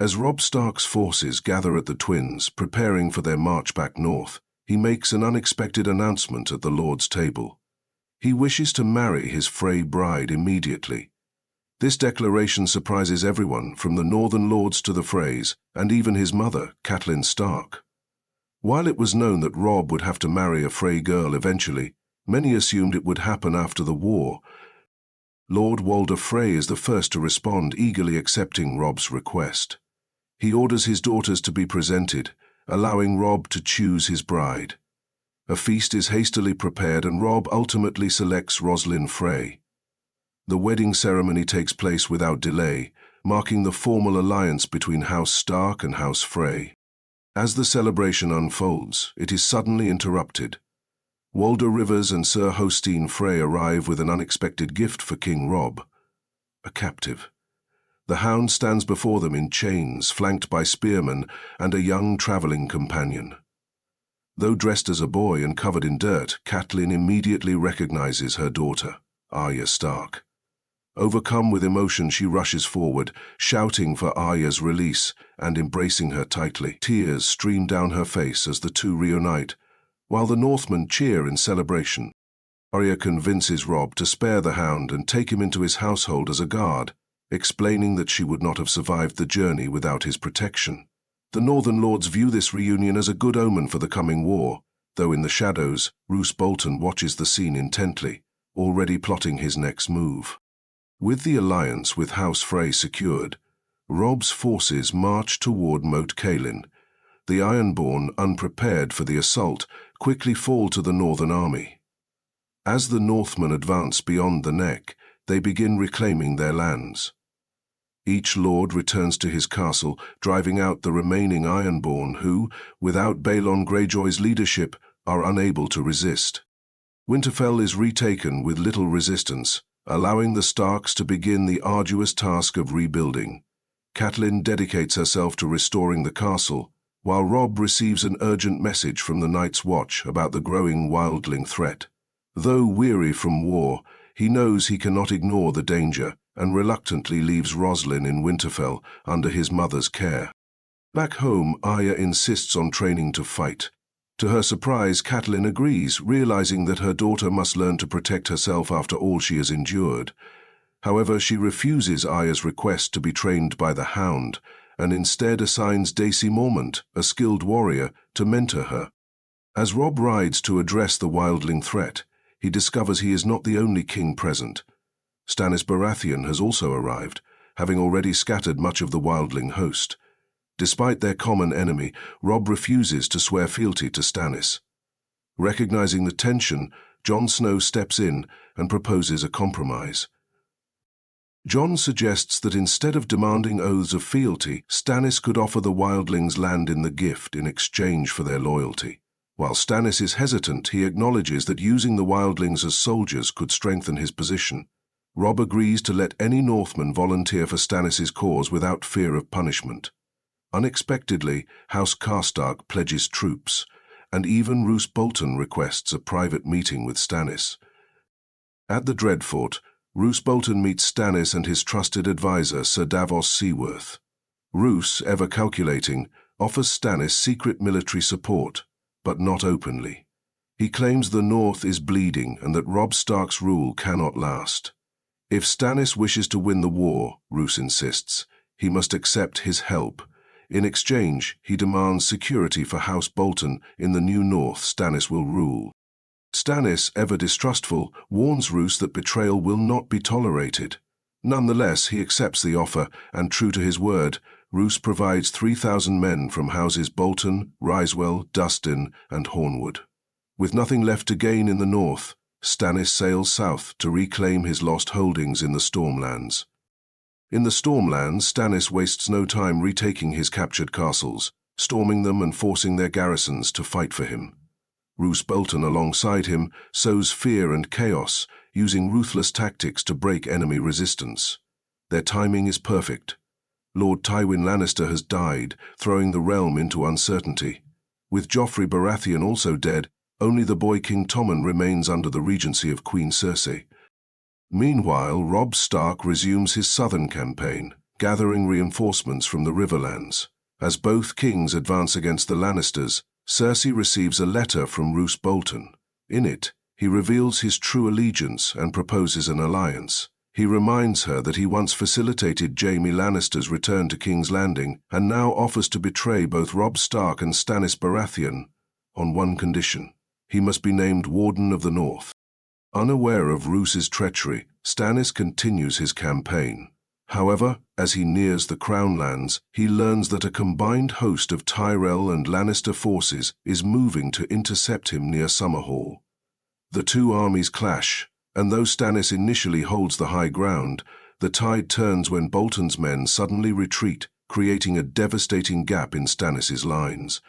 As Robb Stark's forces gather at the Twins, preparing for their march back north, he makes an unexpected announcement at the Lord's table. He wishes to marry his Frey bride immediately. This declaration surprises everyone, from the northern lords to the Freys, and even his mother, Catelyn Stark. While it was known that Robb would have to marry a Frey girl eventually, many assumed it would happen after the war. Lord Walder Frey is the first to respond, eagerly accepting Robb's request. He orders his daughters to be presented, allowing Robb to choose his bride. A feast is hastily prepared and Robb ultimately selects Roslin Frey. The wedding ceremony takes place without delay, marking the formal alliance between House Stark and House Frey. As the celebration unfolds, it is suddenly interrupted. Walder Rivers and Sir Hosteen Frey arrive with an unexpected gift for King Robb, a captive. The Hound stands before them in chains, flanked by spearmen and a young traveling companion. Though dressed as a boy and covered in dirt, Catelyn immediately recognizes her daughter, Arya Stark. Overcome with emotion, she rushes forward, shouting for Arya's release and embracing her tightly. Tears stream down her face as the two reunite, while the Northmen cheer in celebration. Arya convinces Robb to spare the Hound and take him into his household as a guard, explaining that she would not have survived the journey without his protection. The Northern Lords view this reunion as a good omen for the coming war, though in the shadows, Roose Bolton watches the scene intently, already plotting his next move. With the alliance with House Frey secured, Robb's forces march toward Moat Cailin. The Ironborn, unprepared for the assault, quickly fall to the Northern army. As the Northmen advance beyond the Neck, they begin reclaiming their lands. Each lord returns to his castle, driving out the remaining Ironborn who, without Balon Greyjoy's leadership, are unable to resist. Winterfell is retaken with little resistance, allowing the Starks to begin the arduous task of rebuilding. Catelyn dedicates herself to restoring the castle, while Robb receives an urgent message from the Night's Watch about the growing wildling threat. Though weary from war, he knows he cannot ignore the danger and reluctantly leaves Roslin in Winterfell under his mother's care. Back home, Arya insists on training to fight. To her surprise, Catelyn agrees, realizing that her daughter must learn to protect herself after all she has endured. However, she refuses Arya's request to be trained by the Hound, and instead assigns Daisy Mormont, a skilled warrior, to mentor her. As Robb rides to address the wildling threat, he discovers he is not the only king present. Stannis Baratheon has also arrived, having already scattered much of the wildling host. Despite their common enemy, Robb refuses to swear fealty to Stannis. Recognizing the tension, Jon Snow steps in and proposes a compromise. Jon suggests that instead of demanding oaths of fealty, Stannis could offer the wildlings land in the gift in exchange for their loyalty. While Stannis is hesitant, he acknowledges that using the wildlings as soldiers could strengthen his position. Robb agrees to let any Northman volunteer for Stannis' cause without fear of punishment. Unexpectedly, House Karstark pledges troops, and even Roose Bolton requests a private meeting with Stannis. At the Dreadfort, Roose Bolton meets Stannis and his trusted advisor, Sir Davos Seaworth. Roose, ever calculating, offers Stannis secret military support, but not openly. He claims the North is bleeding and that Robb Stark's rule cannot last. If Stannis wishes to win the war, Roose insists, he must accept his help. In exchange, he demands security for House Bolton in the new North Stannis will rule. Stannis, ever distrustful, warns Roose that betrayal will not be tolerated. Nonetheless, he accepts the offer, and true to his word, Roose provides 3,000 men from houses Bolton, Ryswell, Dustin, and Hornwood. With nothing left to gain in the north, Stannis sails south to reclaim his lost holdings in the Stormlands. In the Stormlands, Stannis wastes no time retaking his captured castles, storming them and forcing their garrisons to fight for him. Roose Bolton, alongside him, sows fear and chaos, using ruthless tactics to break enemy resistance. Their timing is perfect. Lord Tywin Lannister has died, throwing the realm into uncertainty. With Joffrey Baratheon also dead, only the boy King Tommen remains under the regency of Queen Cersei. Meanwhile, Robb Stark resumes his southern campaign, gathering reinforcements from the Riverlands. As both kings advance against the Lannisters, Cersei receives a letter from Roose Bolton. In it, he reveals his true allegiance and proposes an alliance. He reminds her that he once facilitated Jaime Lannister's return to King's Landing and now offers to betray both Robb Stark and Stannis Baratheon on one condition: he must be named Warden of the North. Unaware of Roose's treachery, Stannis continues his campaign. However, as he nears the Crown Lands, he learns that a combined host of Tyrell and Lannister forces is moving to intercept him near Summerhall. The two armies clash, and though Stannis initially holds the high ground, the tide turns when Bolton's men suddenly retreat, creating a devastating gap in Stannis' lines.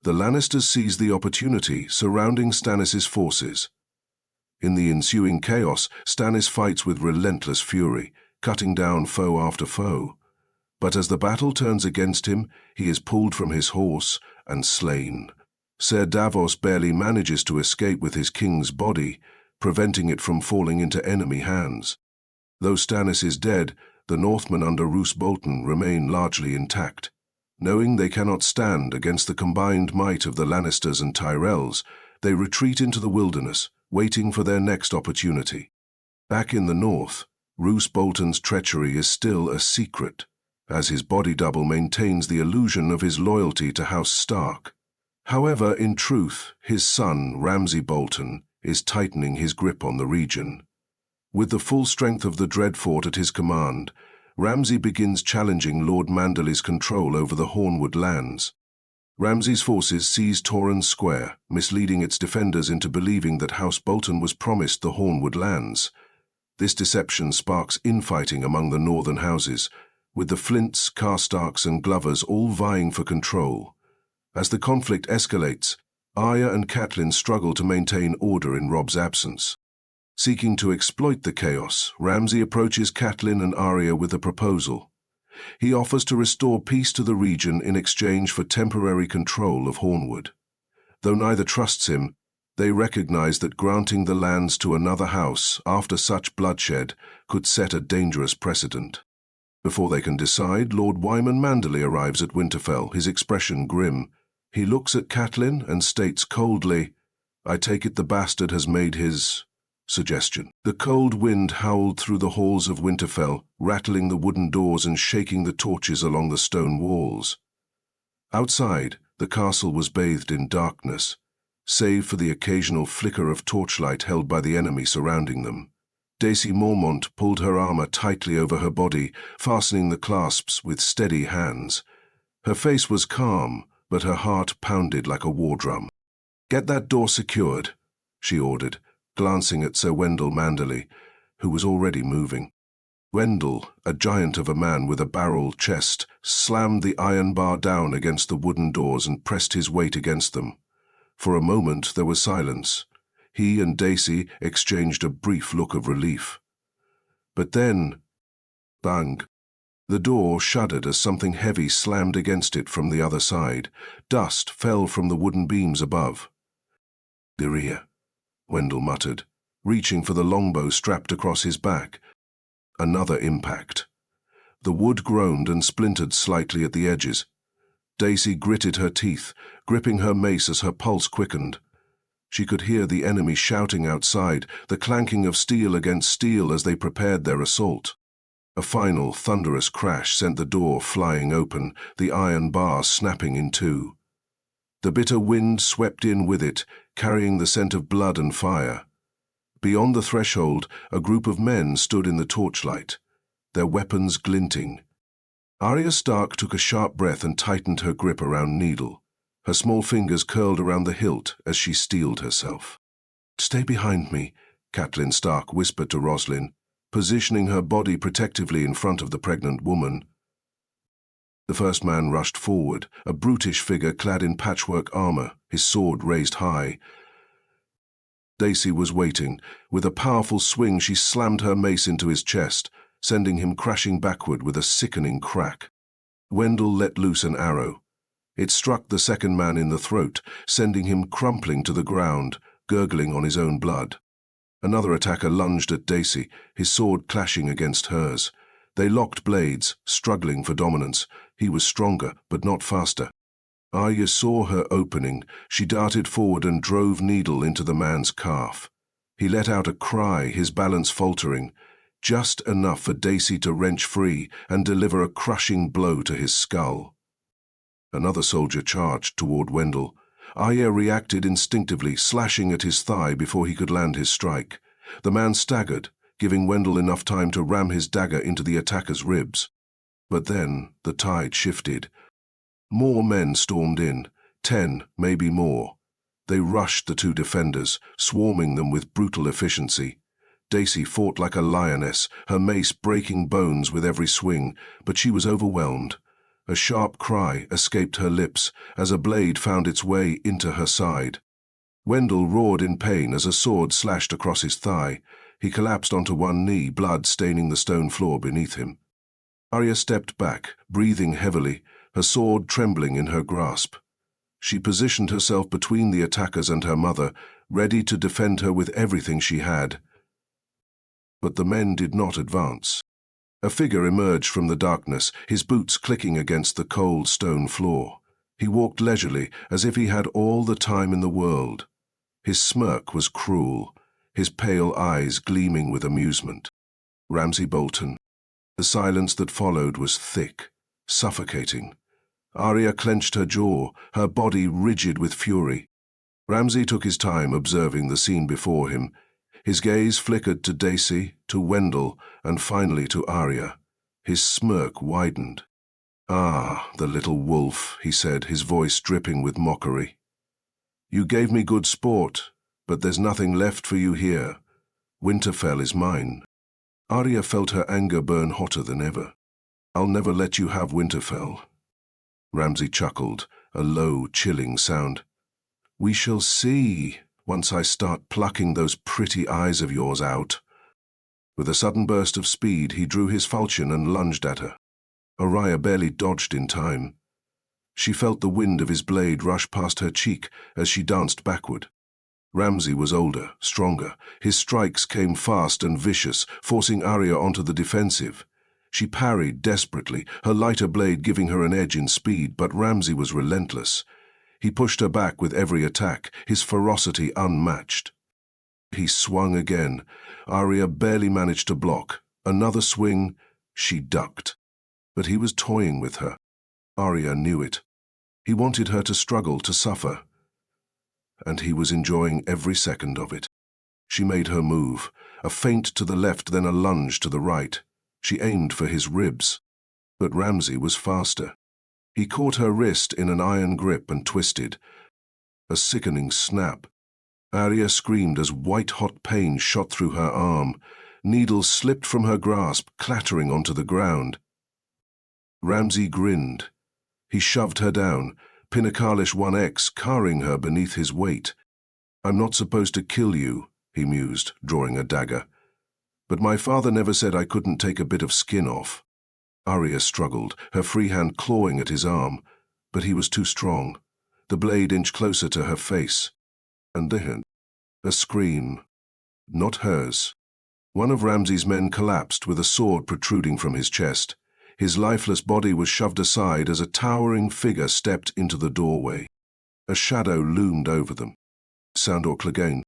The Lannisters seize the opportunity, surrounding Stannis' forces. In the ensuing chaos, Stannis fights with relentless fury, cutting down foe after foe. But as the battle turns against him, he is pulled from his horse and slain. Ser Davos barely manages to escape with his king's body, preventing it from falling into enemy hands. Though Stannis is dead, the Northmen under Roose Bolton remain largely intact. Knowing they cannot stand against the combined might of the Lannisters and Tyrells, they retreat into the wilderness, waiting for their next opportunity. Back in the north, Roose Bolton's treachery is still a secret, as his body double maintains the illusion of his loyalty to House Stark. However, in truth, his son, Ramsay Bolton, is tightening his grip on the region. With the full strength of the Dreadfort at his command, Ramsay begins challenging Lord Manderly's control over the Hornwood lands. Ramsay's forces seize Torrens Square, misleading its defenders into believing that House Bolton was promised the Hornwood lands. This deception sparks infighting among the northern houses, with the Flints, Karstarks and Glovers all vying for control. As the conflict escalates, Arya and Catelyn struggle to maintain order in Robb's absence. Seeking to exploit the chaos, Ramsay approaches Catelyn and Arya with a proposal. He offers to restore peace to the region in exchange for temporary control of Hornwood. Though neither trusts him, they recognize that granting the lands to another house after such bloodshed could set a dangerous precedent. Before they can decide, Lord Wyman Manderly arrives at Winterfell, his expression grim. He looks at Catelyn and states coldly, "I take it the bastard has made his suggestion." The cold wind howled through the halls of Winterfell, rattling the wooden doors and shaking the torches along the stone walls. Outside, the castle was bathed in darkness, save for the occasional flicker of torchlight held by the enemy surrounding them. Daisy Mormont pulled her armor tightly over her body, fastening the clasps with steady hands. Her face was calm, but her heart pounded like a war drum. "Get that door secured," she ordered, glancing at Sir Wendell Manderly, who was already moving. Wendell, a giant of a man with a barrel chest, slammed the iron bar down against the wooden doors and pressed his weight against them. For a moment there was silence. He and Daisy exchanged a brief look of relief. But then, bang! The door shuddered as something heavy slammed against it from the other side. Dust fell from the wooden beams above. "Arya," Wendell muttered, reaching for the longbow strapped across his back. Another impact. The wood groaned and splintered slightly at the edges. Daisy gritted her teeth, gripping her mace as her pulse quickened. She could hear the enemy shouting outside, the clanking of steel against steel as they prepared their assault. A final thunderous crash sent the door flying open, the iron bar snapping in two. The bitter wind swept in with it, carrying the scent of blood and fire. Beyond the threshold, a group of men stood in the torchlight, their weapons glinting. Arya Stark took a sharp breath and tightened her grip around Needle. Her small fingers curled around the hilt as she steeled herself. "Stay behind me," Catelyn Stark whispered to Roslin, positioning her body protectively in front of the pregnant woman. The first man rushed forward, a brutish figure clad in patchwork armor, his sword raised high. Daisy was waiting. With a powerful swing, she slammed her mace into his chest, sending him crashing backward with a sickening crack. Wendell let loose an arrow. It struck the second man in the throat, sending him crumpling to the ground, gurgling on his own blood. Another attacker lunged at Daisy, his sword clashing against hers. They locked blades, struggling for dominance. He was stronger, but not faster. Arya saw her opening. She darted forward and drove needle into the man's calf. He let out a cry, his balance faltering, just enough for Dacey to wrench free and deliver a crushing blow to his skull. Another soldier charged toward Wendell. Arya reacted instinctively, slashing at his thigh before he could land his strike. The man staggered, giving Wendell enough time to ram his dagger into the attacker's ribs. But then the tide shifted. More men stormed in, 10, maybe more. They rushed the two defenders, swarming them with brutal efficiency. Dacey fought like a lioness, her mace breaking bones with every swing, but she was overwhelmed. A sharp cry escaped her lips as a blade found its way into her side. Wendell roared in pain as a sword slashed across his thigh. He collapsed onto one knee, blood staining the stone floor beneath him. Arya stepped back, breathing heavily, her sword trembling in her grasp. She positioned herself between the attackers and her mother, ready to defend her with everything she had. But the men did not advance. A figure emerged from the darkness, his boots clicking against the cold stone floor. He walked leisurely, as if he had all the time in the world. His smirk was cruel, his pale eyes gleaming with amusement. Ramsay Bolton. The silence that followed was thick, suffocating. Arya clenched her jaw, her body rigid with fury. Ramsay took his time observing the scene before him. His gaze flickered to Dacey, to Wendell, and finally to Arya. His smirk widened. "Ah, the little wolf," he said, his voice dripping with mockery. "You gave me good sport, but there's nothing left for you here. Winterfell is mine." Arya felt her anger burn hotter than ever. "I'll never let you have Winterfell." Ramsay chuckled, a low, chilling sound. "We shall see, once I start plucking those pretty eyes of yours out." With a sudden burst of speed, he drew his falchion and lunged at her. Arya barely dodged in time. She felt the wind of his blade rush past her cheek as she danced backward. Ramsay was older, stronger. His strikes came fast and vicious, forcing Arya onto the defensive. She parried desperately, her lighter blade giving her an edge in speed, but Ramsay was relentless. He pushed her back with every attack, his ferocity unmatched. He swung again. Arya barely managed to block. Another swing, she ducked. But he was toying with her. Arya knew it. He wanted her to struggle, to suffer. And he was enjoying every second of it. She made her move, a feint to the left, then a lunge to the right. She aimed for his ribs. But Ramsay was faster. He caught her wrist in an iron grip and twisted. A sickening snap. Arya screamed as white-hot pain shot through her arm. Needles slipped from her grasp, clattering onto the ground. Ramsay grinned. He shoved her down, Pinnacalish 1X carring her beneath his weight. "I'm not supposed to kill you," he mused, drawing a dagger. "But my father never said I couldn't take a bit of skin off." Arya struggled, her free hand clawing at his arm, but he was too strong. The blade inched closer to her face. And then, a scream. Not hers. One of Ramsay's men collapsed with a sword protruding from his chest. His lifeless body was shoved aside as a towering figure stepped into the doorway. A shadow loomed over them. Sandor Clegane.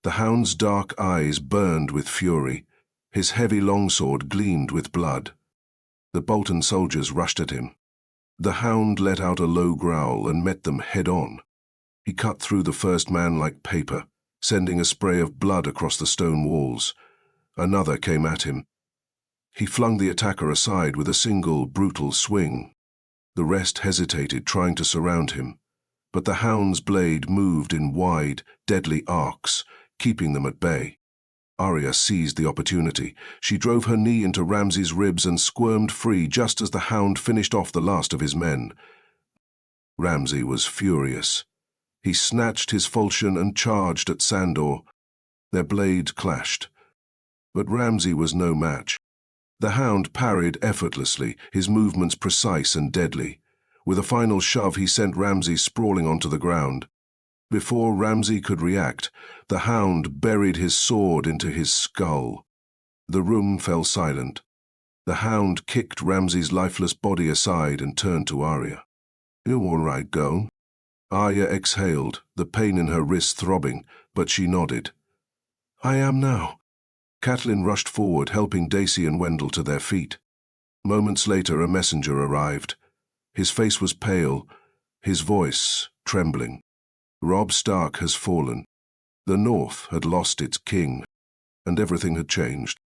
The Hound's dark eyes burned with fury. His heavy longsword gleamed with blood. The Bolton soldiers rushed at him. The Hound let out a low growl and met them head-on. He cut through the first man like paper, sending a spray of blood across the stone walls. Another came at him. He flung the attacker aside with a single, brutal swing. The rest hesitated, trying to surround him. But the Hound's blade moved in wide, deadly arcs, keeping them at bay. Arya seized the opportunity. She drove her knee into Ramsay's ribs and squirmed free just as the Hound finished off the last of his men. Ramsay was furious. He snatched his falchion and charged at Sandor. Their blades clashed. But Ramsay was no match. The Hound parried effortlessly, his movements precise and deadly. With a final shove, he sent Ramsay sprawling onto the ground. Before Ramsay could react, the Hound buried his sword into his skull. The room fell silent. The Hound kicked Ramsay's lifeless body aside and turned to Arya. "You all right, go?" Arya exhaled, the pain in her wrist throbbing, but she nodded. "I am now." Catelyn rushed forward, helping Dacey and Wendell to their feet. Moments later, a messenger arrived. His face was pale, his voice trembling. "Robb Stark has fallen. The North had lost its king, and everything had changed."